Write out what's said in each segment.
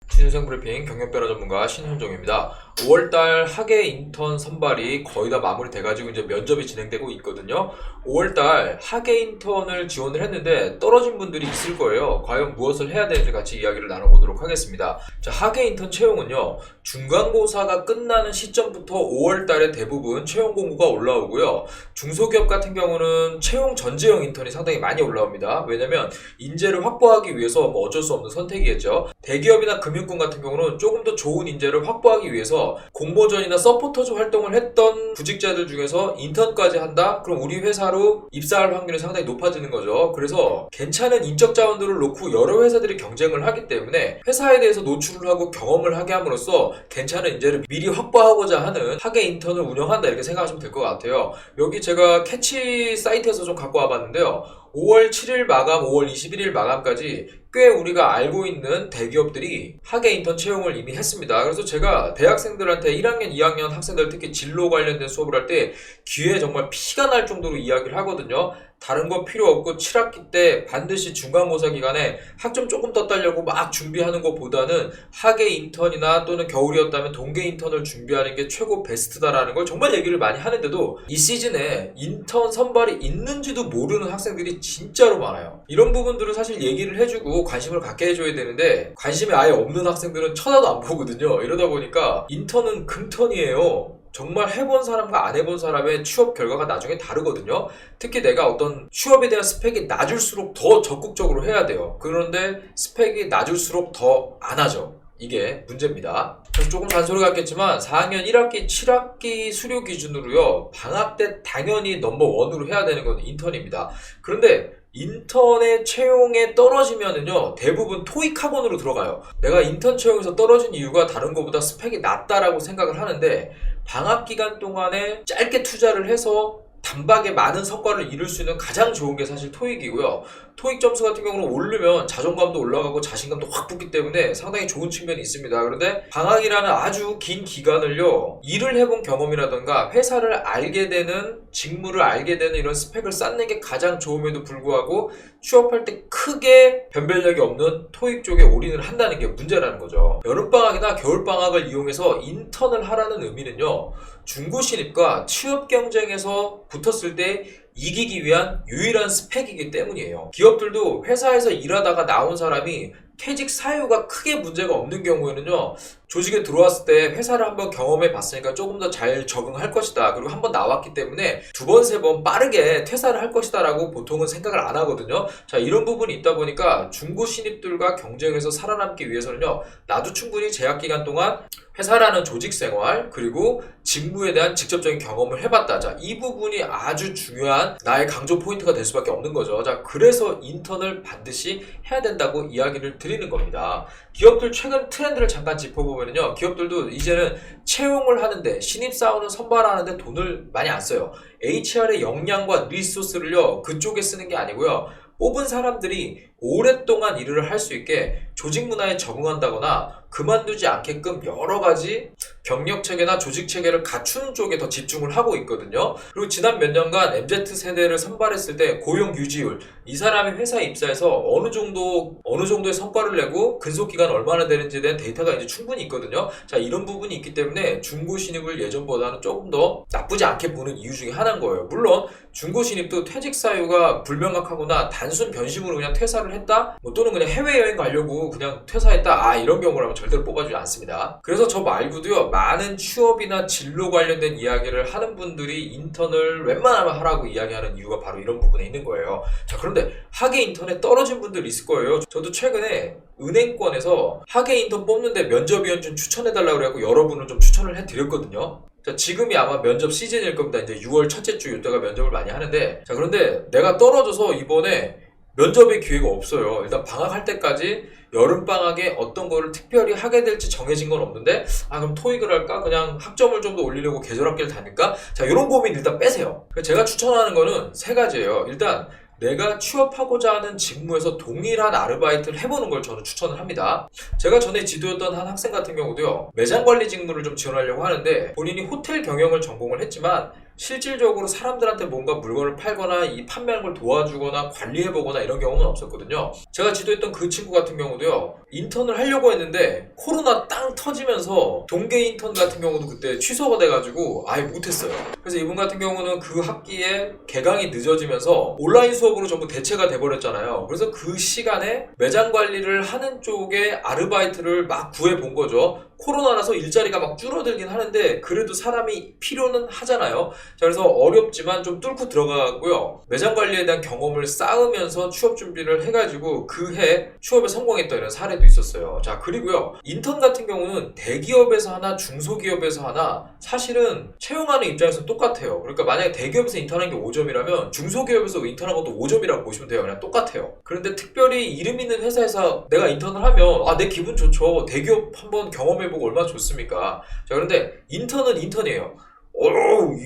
신인생 브리핑 경력변화 전문가 신현종입니다. 5월달 학예 인턴 선발이 거의 다 마무리돼가지고 이제 면접이 진행되고 있거든요. 5월달 학예 인턴을 지원을 했는데 떨어진 분들이 있을 거예요. 과연 무엇을 해야 되는지 같이 이야기를 나눠보도록 하겠습니다. 자, 학예 인턴 채용은요, 중간고사가 끝나는 시점부터 5월달에 대부분 채용 공고가 올라오고요. 중소기업 같은 경우는 채용 전지형 인턴이 상당히 많이 올라옵니다. 왜냐면 인재를 확보하기 위해서 뭐 어쩔 수 없는 선택이겠죠. 대기업이나 금융권 같은 경우는 조금 더 좋은 인재를 확보하기 위해서 공모전이나 서포터즈 활동을 했던 구직자들 중에서 인턴까지 한다? 그럼 우리 회사로 입사할 확률이 상당히 높아지는 거죠. 그래서 괜찮은 인적 자원들을 놓고 여러 회사들이 경쟁을 하기 때문에 회사에 대해서 노출을 하고 경험을 하게 함으로써 괜찮은 인재를 미리 확보하고자 하는 학예 인턴을 운영한다, 이렇게 생각하시면 될 것 같아요. 여기 제가 캐치 사이트에서 좀 갖고 와봤는데요. 5월 7일 마감, 5월 21일 마감까지 꽤 우리가 알고 있는 대기업들이 학예 인턴 채용을 이미 했습니다. 그래서 제가 대학생들한테 1학년, 2학년 학생들 특히 진로 관련된 수업을 할 때 귀에 정말 피가 날 정도로 이야기를 하거든요. 다른 거 필요 없고 7학기 때 반드시 중간고사 기간에 학점 조금 더 따려고 막 준비하는 것보다는 학예 인턴이나 또는 겨울이었다면 동계 인턴을 준비하는 게 최고 베스트다라는 걸 정말 얘기를 많이 하는데도 이 시즌에 인턴 선발이 있는지도 모르는 학생들이 진짜로 많아요. 이런 부분들은 사실 얘기를 해주고 관심을 갖게 해줘야 되는데 관심이 아예 없는 학생들은 쳐다도 안 보거든요. 이러다 보니까 인턴은 금턴이에요. 정말 해본 사람과 안 해본 사람의 취업 결과가 나중에 다르거든요. 특히 내가 어떤 취업에 대한 스펙이 낮을수록 더 적극적으로 해야 돼요. 그런데 스펙이 낮을수록 더 안 하죠. 이게 문제입니다. 그래서 조금 잔소리 같겠지만 4학년 1학기, 7학기 수료 기준으로요, 방학 때 당연히 넘버원으로 해야 되는 건 인턴입니다. 그런데 인턴의 채용에 떨어지면은요, 대부분 토익 학원으로 들어가요. 내가 인턴 채용에서 떨어진 이유가 다른 것보다 스펙이 낮다라고 생각을 하는데, 방학 기간 동안에 짧게 투자를 해서 단박에 많은 성과를 이룰 수 있는 가장 좋은 게 사실 토익이고요. 토익 점수 같은 경우는 오르면 자존감도 올라가고 자신감도 확 붙기 때문에 상당히 좋은 측면이 있습니다. 그런데 방학이라는 아주 긴 기간을요, 일을 해본 경험이라던가 회사를 알게 되는, 직무를 알게 되는 이런 스펙을 쌓는 게 가장 좋음에도 불구하고 취업할 때 크게 변별력이 없는 토익 쪽에 올인을 한다는 게 문제라는 거죠. 여름방학이나 겨울방학을 이용해서 인턴을 하라는 의미는요, 중고 신입과 취업 경쟁에서 붙었을 때 이기기 위한 유일한 스펙이기 때문이에요. 기업들도 회사에서 일하다가 나온 사람이 퇴직 사유가 크게 문제가 없는 경우에는요, 조직에 들어왔을 때 회사를 한번 경험해 봤으니까 조금 더 잘 적응할 것이다, 그리고 한번 나왔기 때문에 두 번, 세 번 빠르게 퇴사를 할 것이다 라고 보통은 생각을 안 하거든요. 자, 이런 부분이 있다 보니까 중고 신입들과 경쟁해서 살아남기 위해서는요, 나도 충분히 재학 기간 동안 회사라는 조직 생활, 그리고 직무에 대한 직접적인 경험을 해봤다. 자, 이 부분이 아주 중요한 나의 강조 포인트가 될 수밖에 없는 거죠. 자, 그래서 인턴을 반드시 해야 된다고 이야기를 드리는 겁니다. 기업들 최근 트렌드를 잠깐 짚어보면요, 기업들도 이제는 채용을 하는데, 신입사원을 선발하는데 돈을 많이 안 써요. HR의 역량과 리소스를요, 그쪽에 쓰는 게 아니고요, 뽑은 사람들이 오랫동안 일을 할 수 있게 조직 문화에 적응한다거나 그만두지 않게끔 여러 가지 경력 체계나 조직 체계를 갖추는 쪽에 더 집중을 하고 있거든요. 그리고 지난 몇 년간 MZ세대를 선발했을 때 고용 유지율, 이 사람이 회사에 입사해서 어느 정도의 성과를 내고 근속 기간 얼마나 되는지에 대한 데이터가 이제 충분히 있거든요. 자, 이런 부분이 있기 때문에 중고 신입을 예전보다는 조금 더 나쁘지 않게 보는 이유 중에 하나인 거예요. 물론 중고 신입도 퇴직 사유가 불명확하거나 단순 변심으로 그냥 퇴사를 했다, 또는 그냥 해외여행 가려고 그냥 퇴사했다, 이런 경우라면 절대로 뽑아주지 않습니다. 그래서 저 말고도요, 많은 취업이나 진로 관련된 이야기를 하는 분들이 인턴을 웬만하면 하라고 이야기하는 이유가 바로 이런 부분에 있는 거예요. 자, 그런데 학예 인턴에 떨어진 분들 있을 거예요. 저도 최근에 은행권에서 학예 인턴 뽑는데 면접위원 좀 추천해달라고 그래갖고 여러분을 좀 추천을 해드렸거든요. 자, 지금이 아마 면접 시즌일 겁니다. 이제 6월 첫째 주 이때가 면접을 많이 하는데, 자, 그런데 내가 떨어져서 이번에 면접의 기회가 없어요. 일단 방학할 때까지 여름방학에 어떤 거를 특별히 하게 될지 정해진 건 없는데, 그럼 토익을 할까? 그냥 학점을 좀 더 올리려고 계절학기를 다닐까? 자, 이런 고민 일단 빼세요. 제가 추천하는 거는 세 가지예요. 일단 내가 취업하고자 하는 직무에서 동일한 아르바이트를 해보는 걸 저는 추천을 합니다. 제가 전에 지도였던 한 학생 같은 경우도요, 매장관리 직무를 좀 지원하려고 하는데 본인이 호텔 경영을 전공을 했지만 실질적으로 사람들한테 뭔가 물건을 팔거나 이 판매하는 걸 도와주거나 관리해보거나 이런 경우는 없었거든요. 제가 지도했던 그 친구 같은 경우도요, 인턴을 하려고 했는데 코로나 땅 터지면서 동계 인턴 같은 경우도 그때 취소가 돼가지고 아예 못했어요. 그래서 이분 같은 경우는 그 학기에 개강이 늦어지면서 온라인 수업으로 전부 대체가 돼버렸잖아요. 그래서 그 시간에 매장 관리를 하는 쪽에 아르바이트를 막 구해본 거죠. 코로나라서 일자리가 막 줄어들긴 하는데 그래도 사람이 필요는 하잖아요. 자, 그래서 어렵지만 좀 뚫고 들어가고요. 매장 관리에 대한 경험을 쌓으면서 취업 준비를 해가지고 그 해 취업에 성공했던 이런 사례도 있었어요. 자, 그리고요. 인턴 같은 경우는 대기업에서 하나 중소기업에서 하나 사실은 채용하는 입장에서 똑같아요. 그러니까 만약에 대기업에서 인턴한 게 5점이라면 중소기업에서 인턴한 것도 5점이라고 보시면 돼요. 그냥 똑같아요. 그런데 특별히 이름 있는 회사에서 내가 인턴을 하면 내 기분 좋죠. 대기업 한번 경험해보고 얼마나 좋습니까? 자, 그런데 인턴은 인턴이에요.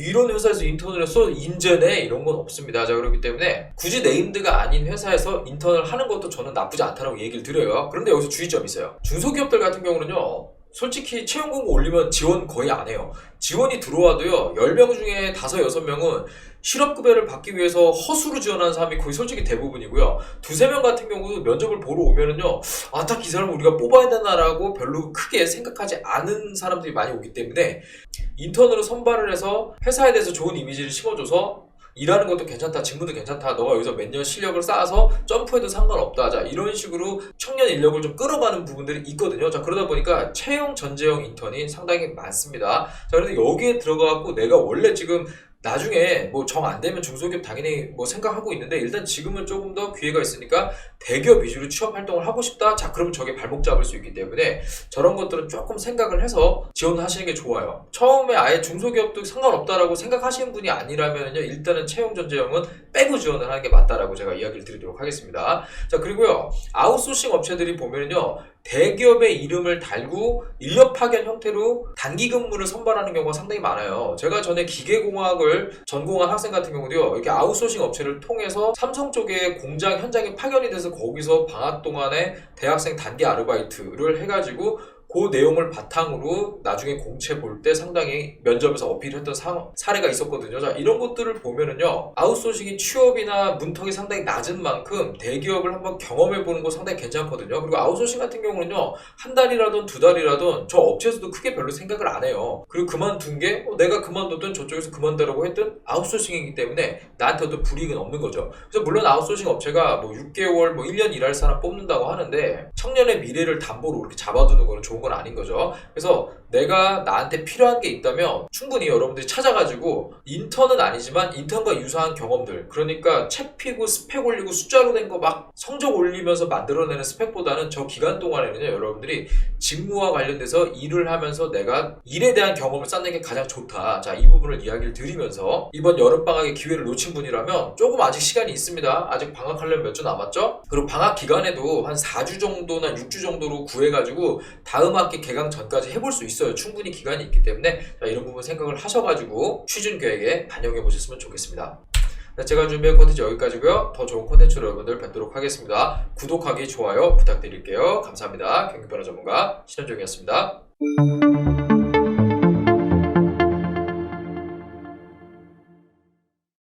이런 회사에서 인턴을 해서 인재네 이런 건 없습니다. 자, 그렇기 때문에 굳이 네임드가 아닌 회사에서 인턴을 하는 것도 저는 나쁘지 않다고 얘기를 드려요. 그런데 여기서 주의점이 있어요. 중소기업들 같은 경우는요, 솔직히 채용 공고 올리면 지원 거의 안 해요. 지원이 들어와도요, 10명 중에 5, 6명은 실업급여를 받기 위해서 허수로 지원하는 사람이 거의 솔직히 대부분이고요. 2, 3명 같은 경우도 면접을 보러 오면은요, 딱 이 사람을 우리가 뽑아야 되나라고 별로 크게 생각하지 않은 사람들이 많이 오기 때문에 인턴으로 선발을 해서 회사에 대해서 좋은 이미지를 심어줘서 일하는 것도 괜찮다, 직무도 괜찮다, 너가 여기서 몇 년 실력을 쌓아서 점프해도 상관없다, 자, 이런 식으로 청년 인력을 좀 끌어가는 부분들이 있거든요. 자, 그러다 보니까 채용 전제형 인턴이 상당히 많습니다. 자, 그런데 여기에 들어가갖고 내가 원래 지금 나중에 뭐 정 안 되면 중소기업 당연히 뭐 생각하고 있는데 일단 지금은 조금 더 기회가 있으니까 대기업 위주로 취업 활동을 하고 싶다? 자, 그러면 저게 발목 잡을 수 있기 때문에 저런 것들은 조금 생각을 해서 지원하시는 게 좋아요. 처음에 아예 중소기업도 상관없다라고 생각하시는 분이 아니라면요, 일단은 채용 전제형은 빼고 지원을 하는 게 맞다라고 제가 이야기를 드리도록 하겠습니다. 자, 그리고요, 아웃소싱 업체들이 보면요, 대기업의 이름을 달고 인력 파견 형태로 단기 근무를 선발하는 경우가 상당히 많아요. 제가 전에 기계공학을 전공한 학생 같은 경우도요, 이렇게 아웃소싱 업체를 통해서 삼성 쪽에 공장 현장에 파견이 돼서 거기서 방학 동안에 대학생 단기 아르바이트를 해가지고 그 내용을 바탕으로 나중에 공채 볼 때 상당히 면접에서 어필했던 사례가 있었거든요. 자, 이런 것들을 보면은요, 아웃소싱이 취업이나 문턱이 상당히 낮은 만큼 대기업을 한번 경험해보는 거 상당히 괜찮거든요. 그리고 아웃소싱 같은 경우는요, 한 달이라든 2달이라든 저 업체에서도 크게 별로 생각을 안 해요. 그리고 그만둔 게 내가 그만뒀든 저쪽에서 그만두라고 했든 아웃소싱이기 때문에 나한테 어떤 불이익은 없는 거죠. 그래서 물론 아웃소싱 업체가 뭐 6개월, 뭐 1년 일할 사람 뽑는다고 하는데 청년의 미래를 담보로 이렇게 잡아두는 거는 좋은 건 아닌 거죠. 그래서 내가 나한테 필요한 게 있다면 충분히 여러분들이 찾아가지고, 인턴은 아니지만 인턴과 유사한 경험들, 그러니까 책 피고 스펙 올리고 숫자로 된 거 막 성적 올리면서 만들어내는 스펙보다는 저 기간 동안에는요, 여러분들이 직무와 관련돼서 일을 하면서 내가 일에 대한 경험을 쌓는 게 가장 좋다. 자, 이 부분을 이야기를 드리면서 이번 여름방학의 기회를 놓친 분이라면 조금 아직 시간이 있습니다. 아직 방학하려면 몇 주 남았죠? 그리고 방학 기간에도 한 4주 정도나 6주 정도로 구해가지고 다음 학기 개강 전까지 해볼 수 있어요. 충분히 기간이 있기 때문에 자, 이런 부분 생각을 하셔가지고 취준 계획에 반영해 보셨으면 좋겠습니다. 제가 준비한 콘텐츠 여기까지고요. 더 좋은 콘텐츠로 여러분들 뵙도록 하겠습니다. 구독하기, 좋아요 부탁드릴게요. 감사합니다. 경기변화 전문가 신현종이었습니다.